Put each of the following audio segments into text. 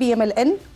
PMLN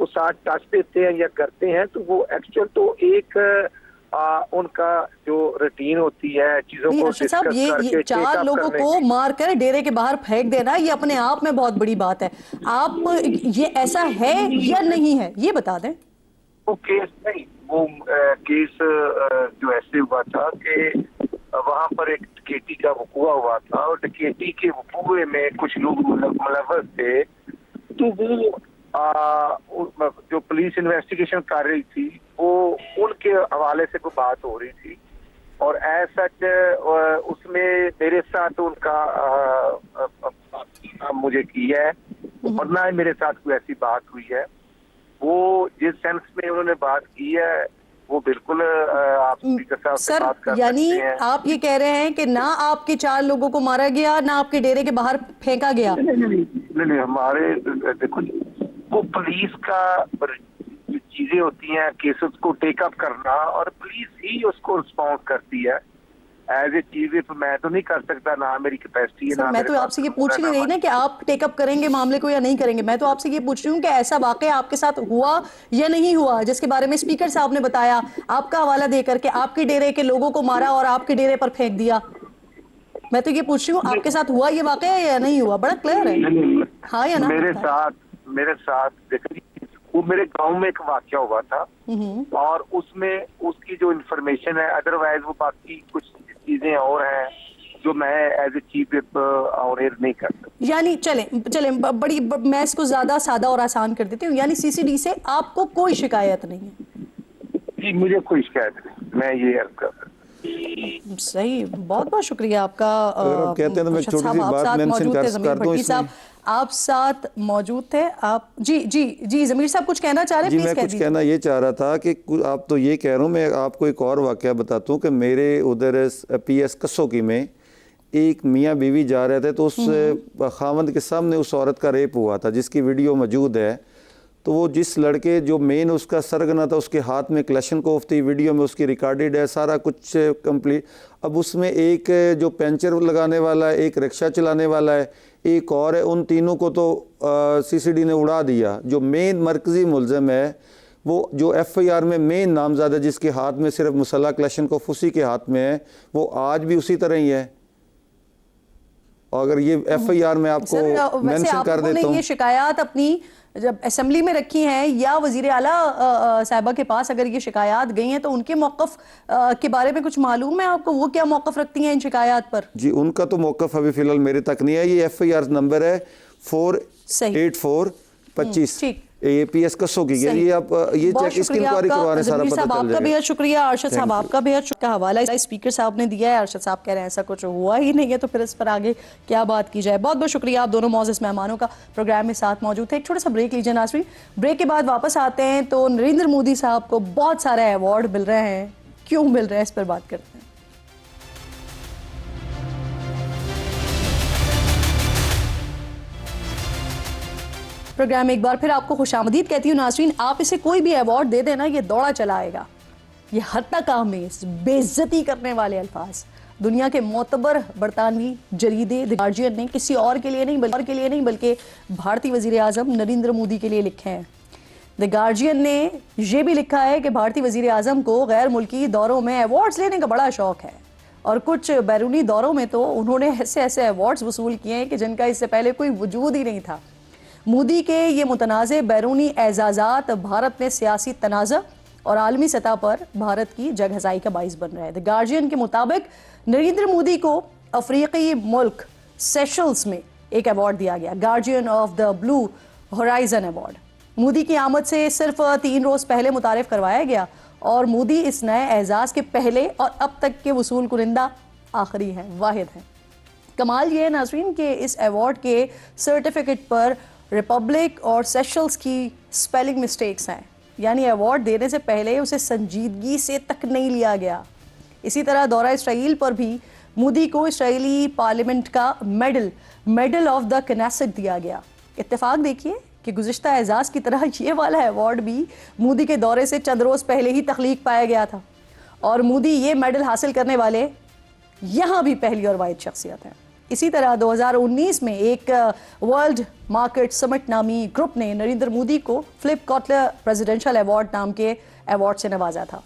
کو ساتھ touch دیتے ہیں یا کرتے ہیں تو وہ ایکچوئل تو ایک ان کا جو روٹین ہوتی ہے چیزوں کو ارشد صاحب یہ 4 لوگوں کو مار کر ڈیرے کے باہر پھینک دینا یہ اپنے آپ میں بہت بڑی بات ہے. آپ یہ ایسا ہے یا نہیں ہے یہ بتا دیں. وہ کیس نہیں، وہ کیس جو ایسے ہوا تھا کہ وہاں پر ایک ڈکیتی کا وقوع ہوا تھا اور ڈکیتی کے وقوع میں کچھ لوگ ملوث تھے، تو وہ جو پولیس انویسٹیگیشن کر رہی تھی وہ ان کے حوالے سے کوئی بات ہو رہی تھی اور ایز سچ اس میں میرے ساتھ ان کا مجھے کی ہے اور نہ ہی میرے ساتھ کوئی ایسی بات ہوئی ہے. وہ جس سینس میں انہوں نے بات کی ہے وہ بالکل آپ اسپیکر صاحب سے بات کر یعنی سکتے ہیں. آپ یہ کہہ رہے ہیں کہ نہ آپ کے 4 لوگوں کو مارا گیا نہ آپ کے ڈیرے کے باہر پھینکا گیا. نہیں ہمارے دیکھو وہ پولیس کا جو چیزیں ہوتی ہیں کیسز کو ٹیک اپ کرنا اور پولیس ہی اس کو رسپانس کرتی ہے. ایز اے چیف وپ میں تو نہیں کر سکتا، نہ میری کیپیسٹی ہے. سر میں تو آپ سے یہ پوچھ نہیں رہی نا کہ آپ ٹیک اپ کریں گے معاملے کو یا نہیں کریں گے، میں تو آپ سے یہ پوچھ رہی ہوں کہ ایسا واقعہ آپ کے ساتھ ہوا یا نہیں ہوا جس کے بارے میں اسپیکر صاحب نے بتایا آپ کا حوالہ دے کر کے آپ کے ڈیرے کے لوگوں کو مارا اور آپ کے ڈیرے پر پھینک دیا. میں تو یہ پوچھ رہی ہوں آپ کے ساتھ ہوا یہ واقعہ یا نہیں ہوا؟ بڑا کلیئر ہے ہاں یا نہ. میرے ساتھ دیکھیں وہ میرے گاؤں میں ایک واقعہ ہوا تھا اور اس میں اس کی جو انفارمیشن ہے ادروائز وہ باقی کچھ چیزیں اور ہیں جو میں as a chief whip on air نہیں کر سکتا. یعنی چلیں بڑی میں اس کو زیادہ سادہ اور آسان کر دیتی ہوں، یعنی سی سی ڈی سے آپ کو کوئی شکایت نہیں ہے؟ جی مجھے کوئی شکایت نہیں، میں یہ عرض کر سکتا. صحیح، بہت بہت شکریہ آپ کا. اگر آپ کہتے ہیں تو میں چھوٹی سی بات مینشن کر دوں اس میں. آپ ساتھ موجود تھے. آپ جی ضمیر صاحب کچھ کہنا چاہ رہے ہیں؟ جی میں کچھ کہنا یہ چاہ رہا تھا کہ آپ تو یہ کہہ رہا ہوں، میں آپ کو ایک اور واقعہ بتاتا ہوں کہ میرے ادھر پی ایس کسوکی میں ایک میاں بیوی جا رہے تھے تو اس خاوند کے سامنے اس عورت کا ریپ ہوا تھا جس کی ویڈیو موجود ہے. تو وہ جس لڑکے جو مین اس کا سرگنا تھا اس کے ہاتھ میں کلیشن کوف تھی، ویڈیو میں اس کی ریکارڈڈ ہے، سارا کچھ کمپلیٹ. اب اس میں ایک جو پینچر لگانے والا ہے، ایک رکشہ چلانے والا ہے، ایک اور ہے. ان تینوں کو تو سی سی ڈی نے اڑا دیا. جو مین مرکزی ملزم ہے وہ جو ایف آئی آر میں مین نامزد ہے جس کے ہاتھ میں صرف مسلح کلیشن کوف اسی کے ہاتھ میں ہے، وہ آج بھی اسی طرح ہی ہے. اور اگر یہ ایف آئی آر میں آپ کو مینشن کر دیتا ہوں، یہ شکایات اپنی جب اسمبلی میں رکھی ہیں یا وزیر اعلیٰ صاحبہ کے پاس اگر یہ شکایات گئی ہیں تو ان کے موقف کے بارے میں کچھ معلوم ہے آپ کو؟ وہ کیا موقف رکھتی ہیں ان شکایات پر؟ جی ان کا تو موقف ابھی فی الحال میرے تک نہیں ہے. یہ ایف آئی آر نمبر ہے 48425 یہ پی ایس کسو کی ہے. یہ آپ یہ چیک اس کی انکوائری کروانے سارا پتہ چل جائے گا. آپ کا بہت شکریہ. ارشد صاحب آپ کا بہت شکریہ. حوالہ اسپیکر صاحب نے دیا ہے، ارشد صاحب کہہ رہے ہیں ایسا کچھ ہوا ہی نہیں ہے تو پھر اس پر آگے کیا بات کی جائے. بہت بہت شکریہ آپ دونوں معزز مہمانوں کا پروگرام میں ساتھ موجود تھے. ایک چھوٹا سا بریک لیجیے ناظرین. بریک کے بعد واپس آتے ہیں تو نریندر مودی صاحب کو بہت سارے ایوارڈ مل رہے ہیں، کیوں مل رہے ہیں اس پر بات کرتے ہیں. پروگرام میں ایک بار پھر آپ کو خوش آمدید کہتی ہوں ناظرین. آپ اسے کوئی بھی ایوارڈ دے دینا یہ دوڑا چلا آئے گا. یہ حتی کامیز بے عزتی کرنے والے الفاظ دنیا کے معتبر برطانوی جریدے دی گارجین نے کسی اور کے لیے نہیں بلکہ بھارتی وزیر اعظم نریندر مودی کے لیے لکھے ہیں. دی گارجین نے یہ بھی لکھا ہے کہ بھارتی وزیر اعظم کو غیر ملکی دوروں میں ایوارڈز لینے کا بڑا شوق ہے اور کچھ بیرونی دوروں میں تو انہوں نے ایسے ایوارڈز وصول کیے ہیں کہ جن کا اس سے پہلے کوئی وجود ہی نہیں تھا. مودی کے یہ متنازع بیرونی اعزازات بھارت میں سیاسی تنازع اور عالمی سطح پر بھارت کی جگ ہزائی کا باعث بن رہا ہے. دی گارجین کے مطابق نریندر مودی کو افریقی ملک سیشلز میں ایک ایوارڈ دیا گیا، guardian of the blue horizon award. Modi کی آمد سے صرف 3 روز پہلے متعارف کروایا گیا اور مودی اس نئے اعزاز کے پہلے اور اب تک کے وصول کنندہ آخری ہیں، واحد ہیں. کمال یہ ہے ناظرین کہ اس ایوارڈ کے سرٹیفکیٹ پر ریپبلک اور سیشلز کی سپیلنگ مسٹیکس ہیں، یعنی ایوارڈ دینے سے پہلے اسے سنجیدگی سے تک نہیں لیا گیا. اسی طرح دورہ اسرائیل پر بھی مودی کو اسرائیلی پارلیمنٹ کا میڈل آف دا کنیسٹ دیا گیا. اتفاق دیکھیے کہ گزشتہ اعزاز کی طرح یہ والا ایوارڈ بھی مودی کے دورے سے چند روز پہلے ہی تخلیق پایا گیا تھا اور مودی یہ میڈل حاصل کرنے والے یہاں بھی پہلی اور واحد شخصیت ہیں. اسی طرح 2019 میں ایک ورلڈ مارکیٹ سمٹ نامی گروپ نے نریندر مودی کو فلپ کاٹلر پریزیڈنشل ایوارڈ نام کے ایوارڈ سے نوازا تھا.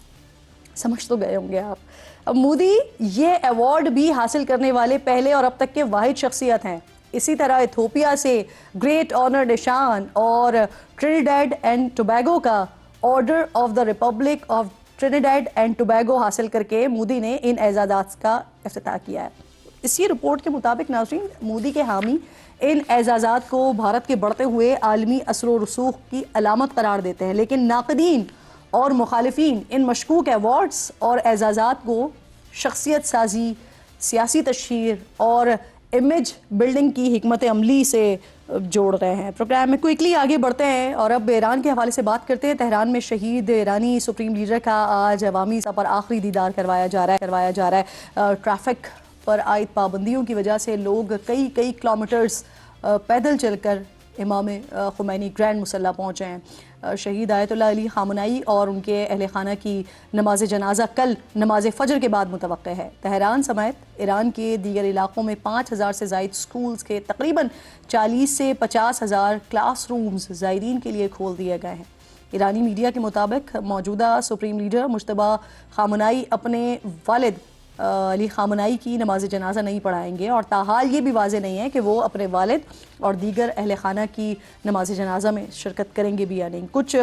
سمجھ تو گئے ہوں گے آپ. اب مودی یہ ایوارڈ بھی حاصل کرنے والے پہلے اور اب تک کے واحد شخصیت ہیں. اسی طرح ایتھوپیا سے گریٹ آنر نشان اور ٹرینیڈاڈ اینڈ ٹوبیگو کا order of the Republic of Trinidad and Tobago حاصل کر کے مودی نے ان اعزازات کا افتتاح کیا ہے. اسی رپورٹ کے مطابق ناظرین مودی کے حامی ان اعزازات کو بھارت کے بڑھتے ہوئے عالمی اثر و رسوخ کی علامت قرار دیتے ہیں، لیکن ناقدین اور مخالفین ان مشکوک ایوارڈز اور اعزازات کو شخصیت سازی، سیاسی تشہیر اور امیج بلڈنگ کی حکمت عملی سے جوڑ رہے ہیں. پروگرام میں کوئکلی آگے بڑھتے ہیں اور اب ایران کے حوالے سے بات کرتے ہیں. تہران میں شہید ایرانی سپریم لیڈر کا آج عوامی سطح پر آخری دیدار کروایا جا رہا ہے. ٹریفک پر عائد پابندیوں کی وجہ سے لوگ کئی کلومیٹرز پیدل چل کر امام خمینی گرینڈ مسلح پہنچے ہیں. شہید آیت اللہ علی خامنائی اور ان کے اہل خانہ کی نماز جنازہ کل نماز فجر کے بعد متوقع ہے. تہران سمیت ایران کے دیگر علاقوں میں 5,000 سے زائد سکولز کے تقریباً 40 سے 50,000 کلاس رومز زائرین کے لیے کھول دیے گئے ہیں. ایرانی میڈیا کے مطابق موجودہ سپریم لیڈر مجتبی خامنائی اپنے والد علی خامنائی کی نماز جنازہ نہیں پڑھائیں گے اور تاحال یہ بھی واضح نہیں ہے کہ وہ اپنے والد اور دیگر اہل خانہ کی نماز جنازہ میں شرکت کریں گے بھی یا نہیں. کچھ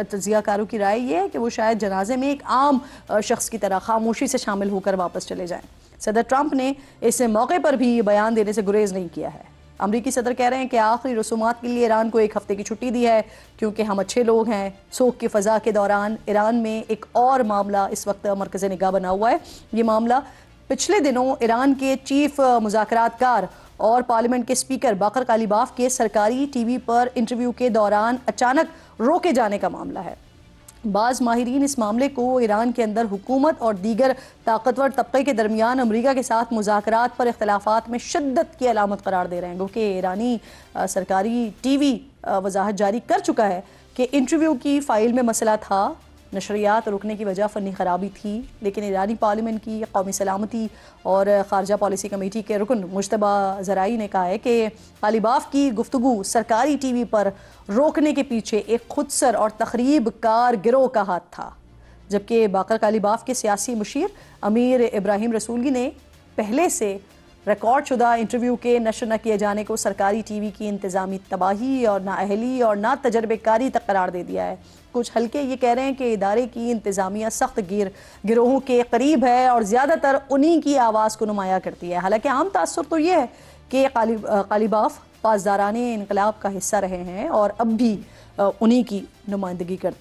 تجزیہ کاروں کی رائے یہ ہے کہ وہ شاید جنازے میں ایک عام شخص کی طرح خاموشی سے شامل ہو کر واپس چلے جائیں. صدر ٹرمپ نے اس موقع پر بھی بیان دینے سے گریز نہیں کیا ہے. امریکی صدر کہہ رہے ہیں کہ آخری رسومات کے لیے ایران کو 1 ہفتے کی چھٹی دی ہے کیونکہ ہم اچھے لوگ ہیں. سوگ کی فضا کے دوران ایران میں ایک اور معاملہ اس وقت مرکز نگاہ بنا ہوا ہے. یہ معاملہ پچھلے دنوں ایران کے چیف مذاکرات کار اور پارلیمنٹ کے سپیکر باقر قالیباف کے سرکاری ٹی وی پر انٹرویو کے دوران اچانک روکے جانے کا معاملہ ہے. بعض ماہرین اس معاملے کو ایران کے اندر حکومت اور دیگر طاقتور طبقے کے درمیان امریکہ کے ساتھ مذاکرات پر اختلافات میں شدت کی علامت قرار دے رہے ہیں. کیونکہ ایرانی سرکاری ٹی وی وضاحت جاری کر چکا ہے کہ انٹرویو کی فائل میں مسئلہ تھا، نشریات رکنے کی وجہ فنی خرابی تھی، لیکن ایرانی پارلیمنٹ کی قومی سلامتی اور خارجہ پالیسی کمیٹی کے رکن مجتبی زرعی نے کہا ہے کہ قالیباف کی گفتگو سرکاری ٹی وی پر روکنے کے پیچھے ایک خودسر اور تخریب کار گروہ کا ہاتھ تھا. جبکہ باقر قالیباف کے سیاسی مشیر امیر ابراہیم رسولی نے پہلے سے ریکارڈ شدہ انٹرویو کے نشر نہ کیے جانے کو سرکاری ٹی وی کی انتظامی تباہی اور نااہلی اور نا تجربے کاری تک قرار دے دیا ہے. کچھ حلقے یہ کہہ رہے ہیں کہ ادارے کی انتظامیہ سخت گروہوں کے قریب ہے اور زیادہ تر انہی کی آواز کو نمایاں کرتی ہے. حالانکہ عام تاثر تو یہ ہے کہ قالیباف پاسداران انقلاب کا حصہ رہے ہیں اور اب بھی انہی کی نمائندگی کرتے ہیں.